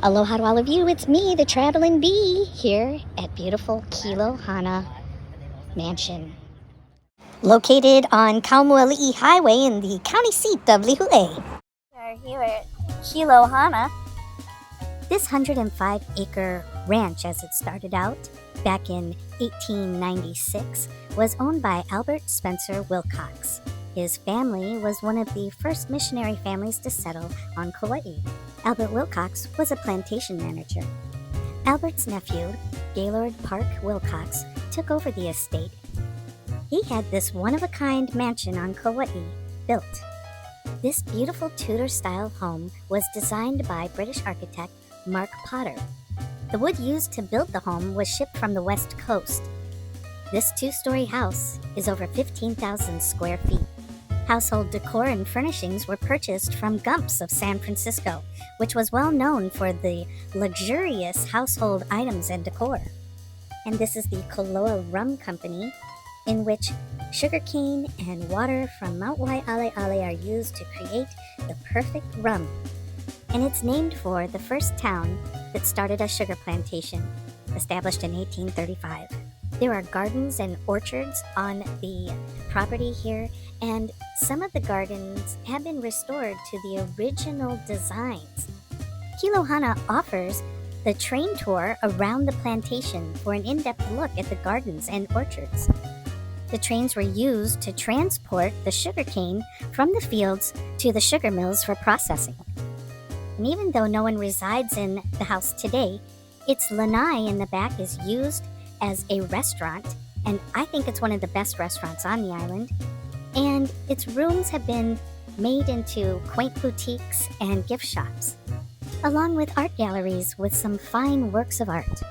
Aloha to all of you, it's me, the Traveling Bee, here at beautiful Kilohana Mansion. Located on Kaua'I'S Highway in the county seat of Lihue. We are here at Kilohana. This 105-acre ranch, as it started out back in 1896, was owned by Albert Spencer Wilcox. His family was one of the first missionary families to settle on Kauai. Albert Wilcox was a plantation manager. Albert's nephew, Gaylord Park Wilcox, took over the estate. He had this one-of-a-kind mansion on Kauai built. This beautiful Tudor-style home was designed by British architect Mark Potter. The wood used to build the home was shipped from the West Coast. This two-story house is over 15,000 square feet. Household decor and furnishings were purchased from GUMP'S of San Francisco, which was well known for the luxurious household items and decor. And this is the Koloa Rum Company, in which sugarcane and water from Mount Wai'ale'ale are used to create the perfect rum. And it's named for the first town that started a sugar plantation, established in 1835. There are gardens and orchards on the property here, and some of the gardens have been restored to the original designs. Kilohana offers the train tour around the plantation for an in-depth look at the gardens and orchards. The trains were used to transport the sugarcane from the fields to the sugar mills for processing. And even though no one resides in the house today, its lanai in the back is used as a restaurant, and I think it's one of the best restaurants on the island. And its rooms have been made into quaint boutiques and gift shops, along with art galleries with some fine works of art.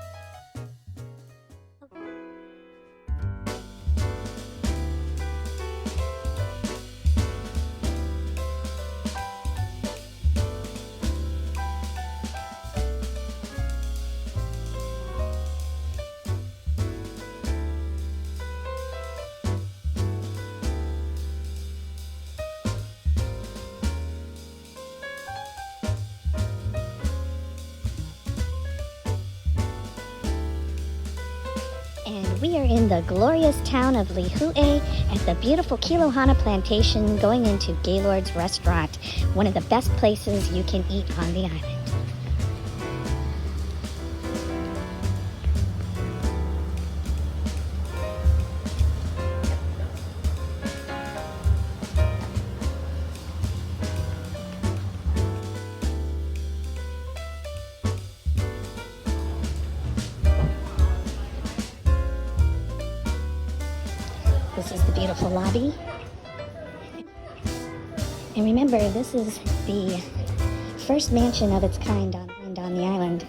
And we are in the glorious town of Lihue at the beautiful Kilohana Plantation, going into Gaylord's restaurant, one of the best places you can eat on the island. This is the beautiful lobby. And remember, this is the first mansion of its kind on the island.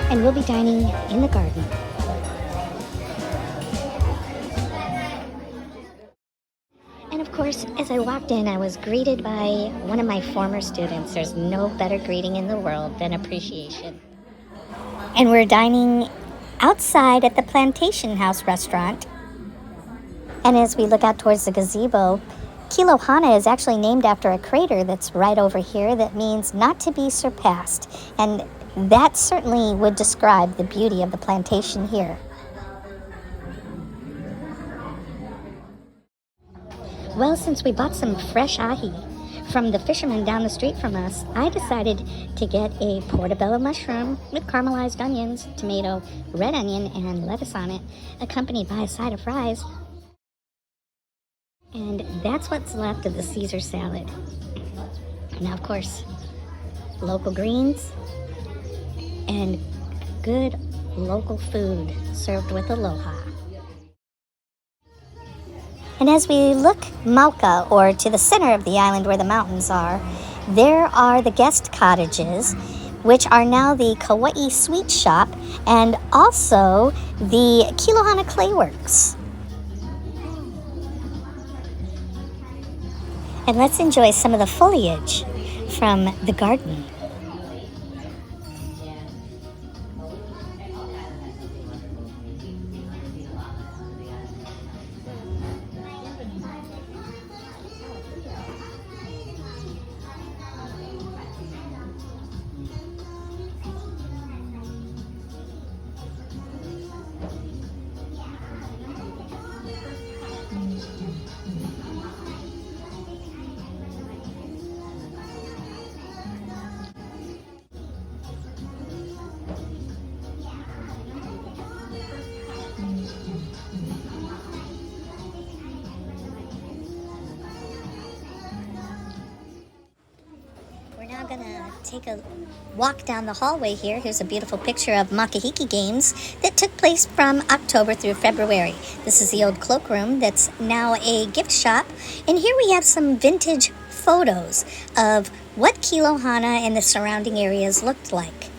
And we'll be dining in the garden. And of course, as I walked in, I was greeted by one of my former students. There's no better greeting in the world than appreciation. And we're dining outside at the Plantation House restaurant. And as we look out towards the gazebo, Kilohana is actually named after a crater that's right over here that means not to be surpassed. And that certainly would describe the beauty of the plantation here. Well, since we bought some fresh ahi from the fisherman down the street from us, I decided to get a portobello mushroom with caramelized onions, tomato, red onion, and lettuce on it, accompanied by a side of fries. And that's what's left of the Caesar salad. Now, of course, local greens and good local food served with aloha. And as we look Mauka, or to the center of the island where the mountains are, there are the guest cottages, which are now the Kauai Sweet Shop and also the Kilohana Clay Works. And let's enjoy some of the foliage from the garden. Take a walk down the hallway here. Here's a beautiful picture of Makahiki games that took place from October through February. This is the old cloakroom that's now a gift shop. And here we have some vintage photos of what Kilohana and the surrounding areas looked like.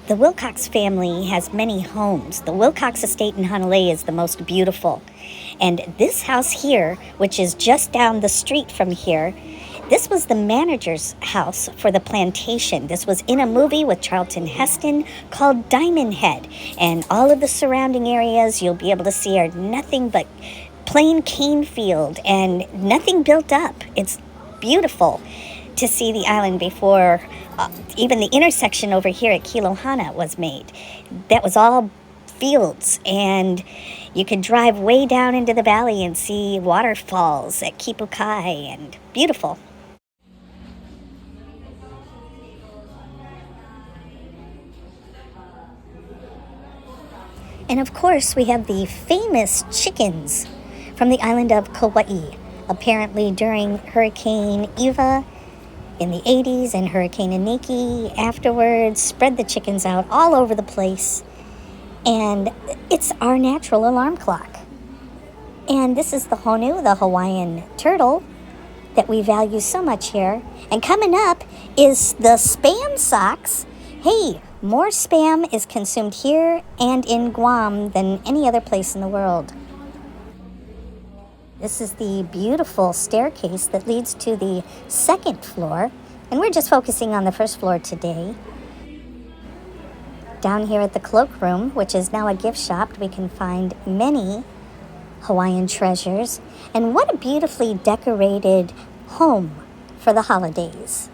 The WILCOX family has many homes. The WILCOX estate in Honolulu is the most beautiful. And this house here, which is just down the street from here, this was the manager's house for the Plantation. This was in a movie with Charlton Heston called Diamond Head. And all of the surrounding areas you'll be able to see are nothing but plain cane field and nothing built up. It's beautiful to see the island before even the intersection over here at Kilohana was made. That was all fields, and you could drive way down into the valley and see waterfalls at Kipukai, and beautiful. And of course, we have the famous chickens from the island of Kaua'I'S. Apparently during Hurricane Eva in the 80s and Hurricane Iniki afterwards, spread the chickens out all over the place. And it's our natural alarm clock. And this is the honu, the Hawaiian turtle, that we value so much here. And coming up is the Spam socks. Hey, more Spam is consumed here and in Guam than any other place in the world. This is the beautiful staircase that leads to the second floor, and we're just focusing on the first floor today. Down here at the cloakroom, which is now a gift shop, we can find many Hawaiian treasures, and what a beautifully decorated home for the holidays.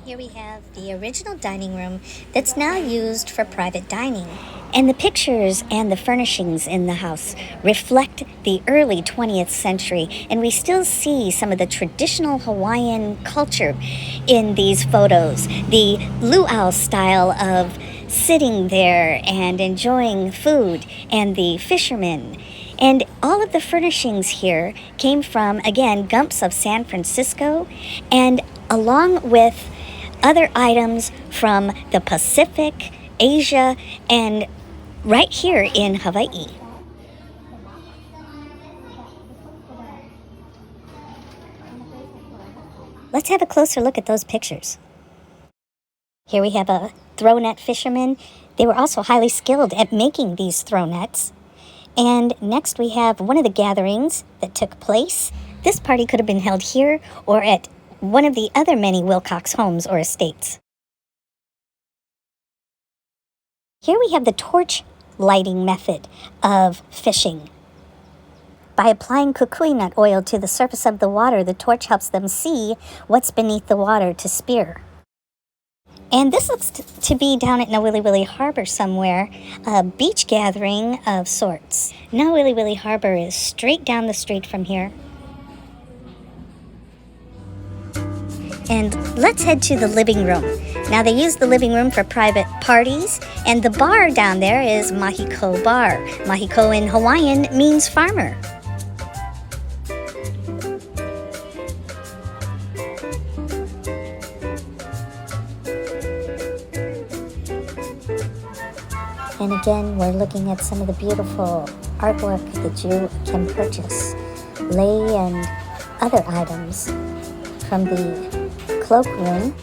Here we have the original dining room that's now used for private dining. And the pictures and the furnishings in the house reflect the early 20th century, and we still see some of the traditional Hawaiian culture in these photos. The luau style of sitting there and enjoying food, and the fishermen. And all of the furnishings here came from, again, GUMP'S of San Francisco, and along with other items from the Pacific, Asia, and right here in Hawaii. Let's have a closer look at those pictures. Here we have a throw net fisherman. They were also highly skilled at making these throw nets. And next we have one of the gatherings that took place. This party could have been held here or at one of the other many WILCOX homes or estates. Here we have the torch lighting method of fishing. By applying kukui nut oil to the surface of the water, the torch helps them see what's beneath the water to spear. And this looks to be down at Nauwiliwili Harbor somewhere, a beach gathering of sorts. Nauwiliwili Harbor is straight down the street from here. And let's head to the living room. Now they use the living room for private parties, and the bar down there is Mahiko Bar. Mahiko in Hawaiian means farmer. And again, we're looking at some of the beautiful artwork that you can purchase. Lei and other items from the cloakroom.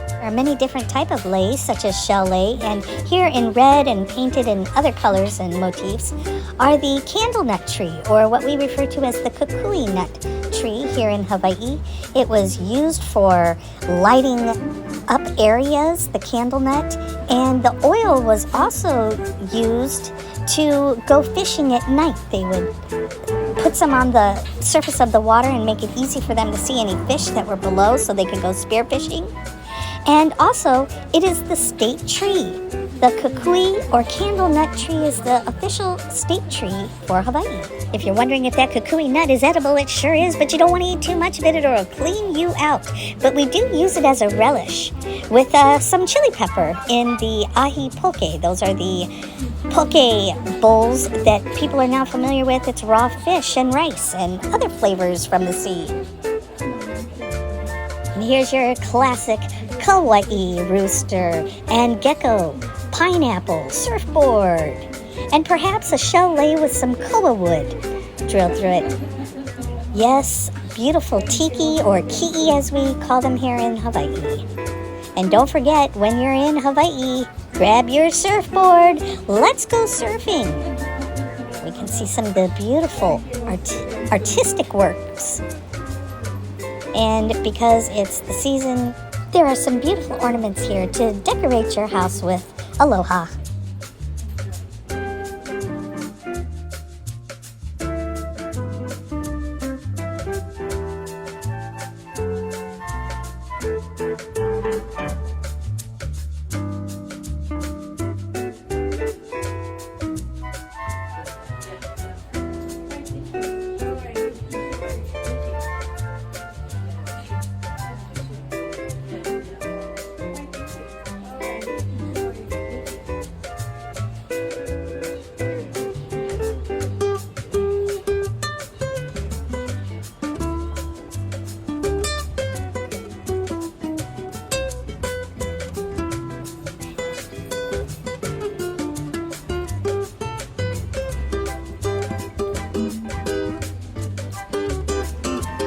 There are many different types of lei, such as shell lei, and here in red and painted in other colors and motifs are the candle nut tree, or what we refer to as the kukui nut tree here in Hawaii. It was used for lighting up areas, the candle nut, and the oil was also used to go fishing at night. They would put some on the surface of the water and make it easy for them to see any fish that were below so they could go spear fishing. And also, it is the state tree The kukui, or candle nut tree, is the official state tree for Hawaii. If you're wondering if that kukui nut is edible, it sure is, but you don't want to eat too much of it or it'll clean you out. But we do use it as a relish with some chili pepper in the ahi poke. Those are the poke bowls that people are now familiar with. It's raw fish and rice and other flavors from the sea. And here's your classic Kaua'I'S rooster and gecko, pineapple, surfboard, and perhaps a shell lay with some koa wood drilled through it. Yes, beautiful tiki, or ki'i as we call them here in Hawaii. And don't forget, when you're in Hawaii, grab your surfboard. Let's go surfing. We can see some of the beautiful artistic works. And because it's the season, there are some beautiful ornaments here to decorate your house with. Aloha.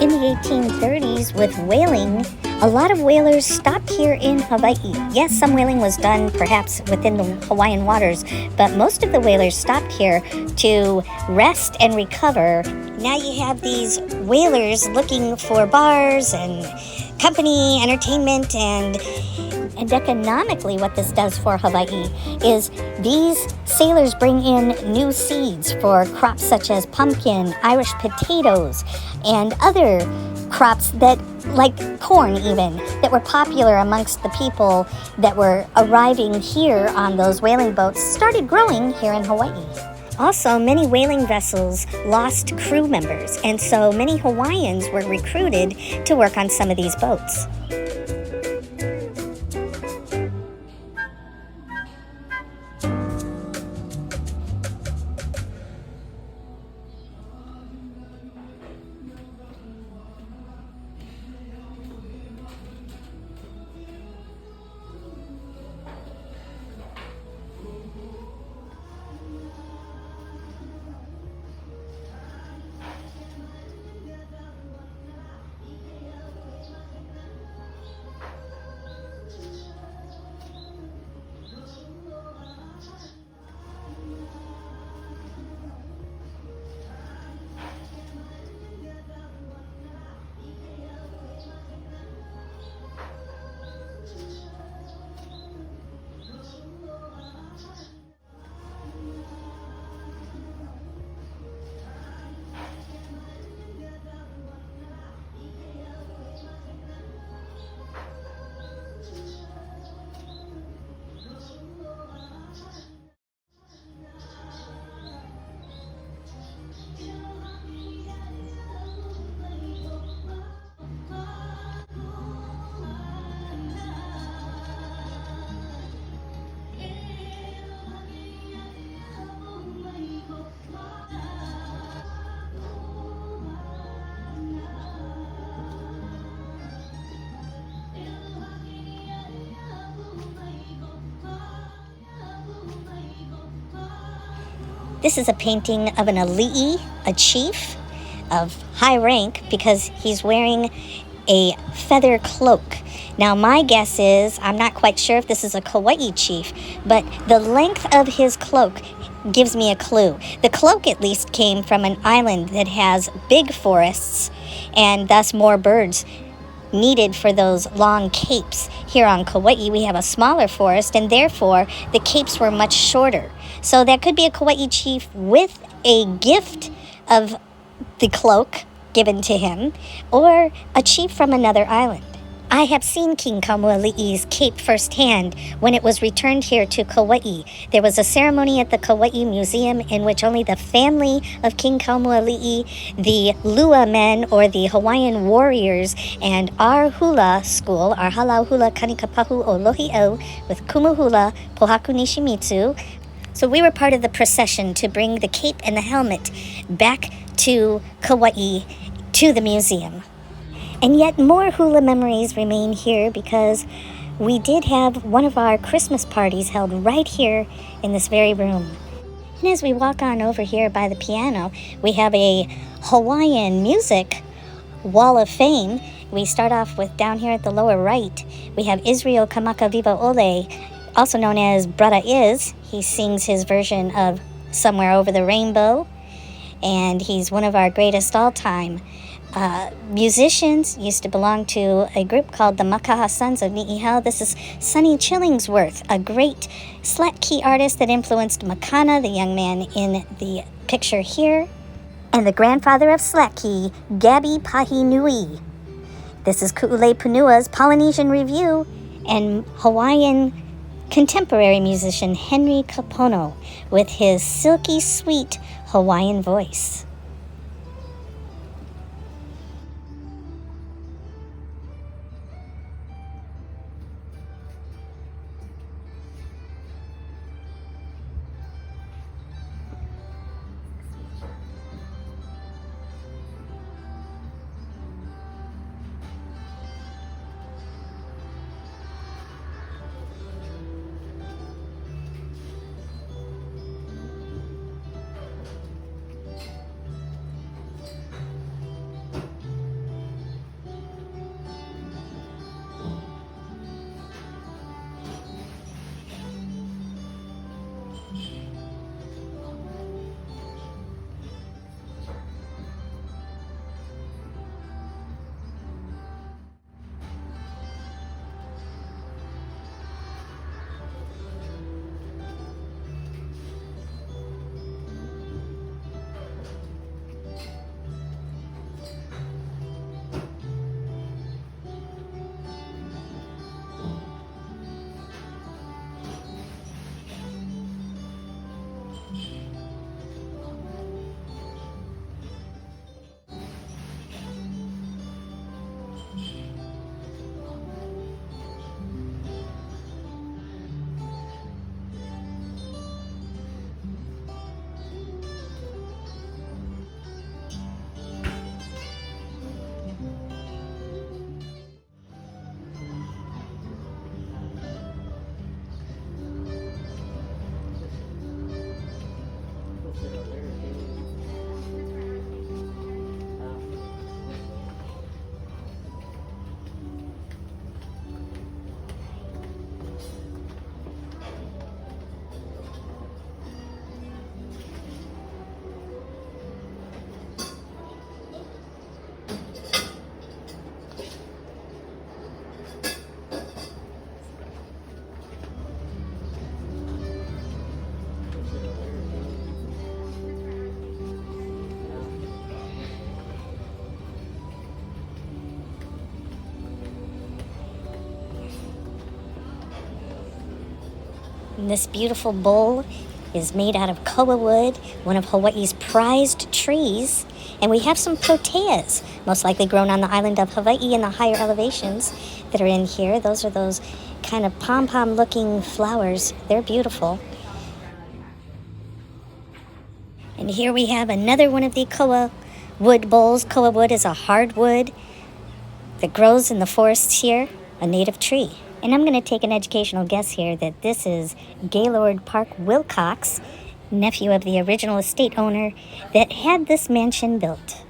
In the 1830s, with whaling, a lot of whalers stopped here in Hawaii. Yes, some whaling was done perhaps within the Hawaiian waters, but most of the whalers stopped here to rest and recover. Now you have these whalers looking for bars and company, entertainment, and economically what this does for Hawaii is these sailors bring in new seeds for crops such as pumpkin, Irish potatoes, and other crops that, like corn even, that were popular amongst the people that were arriving here on those whaling boats, started growing here in Hawaii. Also, many whaling vessels lost crew members, and so many Hawaiians were recruited to work on some of these boats. This is a painting of an ali'i, a chief of high rank, because he's wearing a feather cloak. Now, my guess is, I'm not quite sure if this is a Kauai chief, but the length of his cloak gives me a clue. The cloak, at least, came from an island that has big forests and thus more birds needed for those long capes. Here on Kauai, we have a smaller forest, and therefore the capes were much shorter. So that could be a Kauai chief with a gift of the cloak given to him, or a chief from another island. I have seen King Kaua'I'S cape firsthand when it was returned here to Kauai. There was a ceremony at the Kauai Museum in which only the family of King Kaua'I'i, the Lua men or the Hawaiian warriors, and our hula school, our halau hula kanikapahu o lohi'au with kumuhula pohaku nishimitsu. So we were part of the procession to bring the cape and the helmet back to Kauai, to the museum. And yet more hula memories remain here because we did have one of our Christmas parties held right here in this very room. And as we walk on over here by the piano, we have a Hawaiian music wall of fame. We start off with down here at the lower right, we have Israel Kamaka Viva Ole, also known as Brother Is. He sings his version of Somewhere Over the Rainbow, and he's one of our greatest all-time musicians. Used to belong to a group called the Makaha Sons of Ni'ihau. This is Sonny Chillingsworth, a great slack key artist that influenced Makana, the young man in the picture here, and the grandfather of slack key, Gabi Pahinui. This is Ku'ule Punua's Polynesian Review, and Hawaiian contemporary musician Henry Kapono with his silky sweet Hawaiian voice. And this beautiful bowl is made out of koa wood, one of Hawaii's prized trees. And we have some proteas, most likely grown on the island of Hawaii in the higher elevations that are in here. Those are those kind of pom-pom looking flowers. They're beautiful. And here we have another one of the koa wood bowls. Koa wood is a hardwood that grows in the forests here, a native tree. And I'm going to take an educational guess here that this is Gaylord Park WILCOX, nephew of the original estate owner that had this mansion built.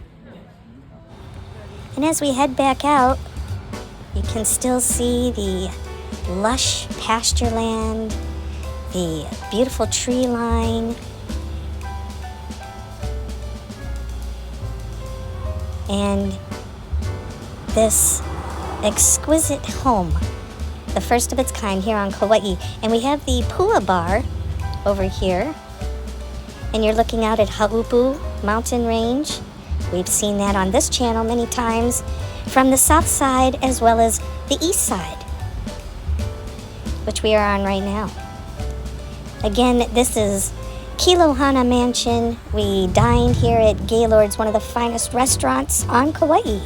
And as we head back out, you can still see the lush pasture land, the beautiful tree line, and this exquisite home, the first of its kind here on Kauai. And we have the Pua Bar over here, and you're looking out at Haupu mountain range We've seen that on this channel many times from the south side as well as the east side, which we are on right now. Again, this is Kilohana Mansion. We dined here at Gaylord's, one of the finest restaurants on Kauai.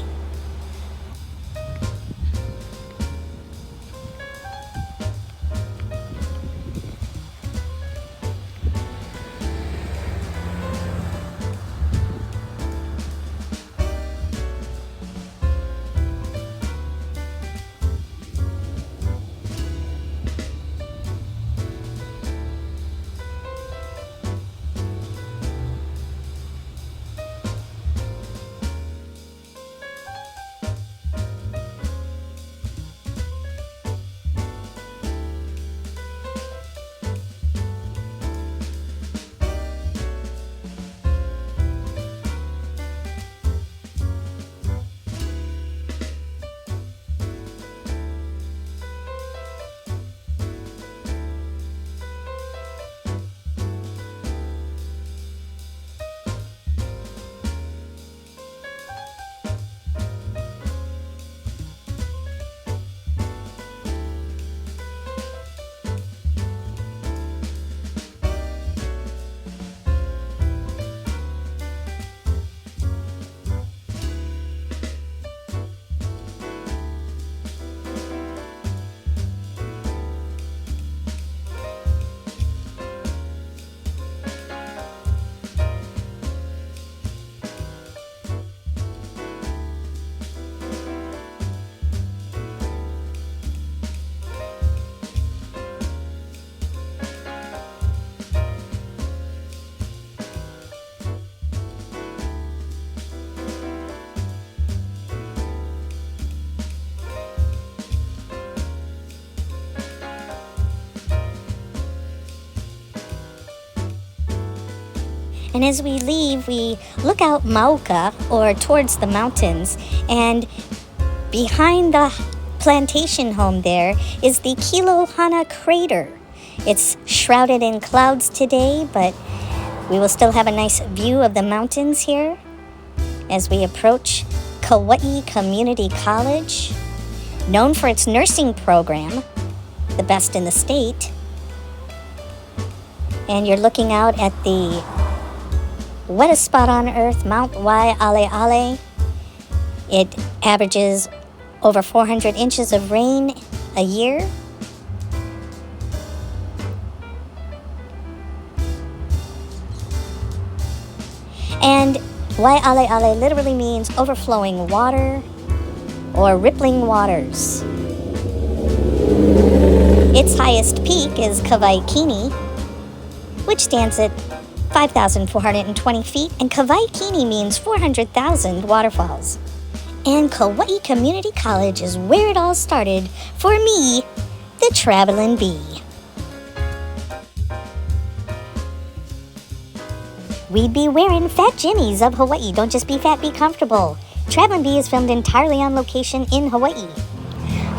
And as we leave, we look out Mauka, or towards the mountains, and behind the plantation home there is the Kilohana crater. It's shrouded in clouds today, but we will still have a nice view of the mountains here as we approach Kauai Community College, known for its nursing program, the best in the state. And you're looking out at the wettest spot on earth, Mount Wai'ale'ale. It averages over 400 inches of rain a year. And Wai'ale'ale literally means overflowing water or rippling waters. Its highest peak is Kaua'I'S, which stands at 5,420 feet, and Kaua'I'S means 400,000 waterfalls. And Kauai Community College is where it all started for me, the traveling bee. We'd be wearing Fat Jimmy's of Hawaii. Don't just be fat, be comfortable. Traveling Bee is filmed entirely on location in Hawaii.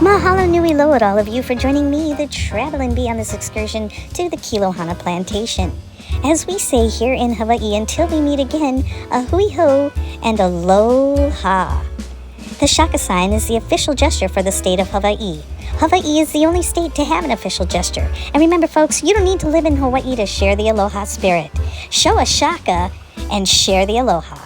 Mahalo nui loa to all of you for joining me, the Traveling Bee, on this excursion to the Kilohana Plantation. As we say here in Hawaii, until we meet again, a hui ho and aloha. The shaka sign is the official gesture for the state of Hawaii. Hawaii is the only state to have an official gesture. And remember, folks, you don't need to live in Hawaii to share the aloha spirit. Show a shaka and share the aloha.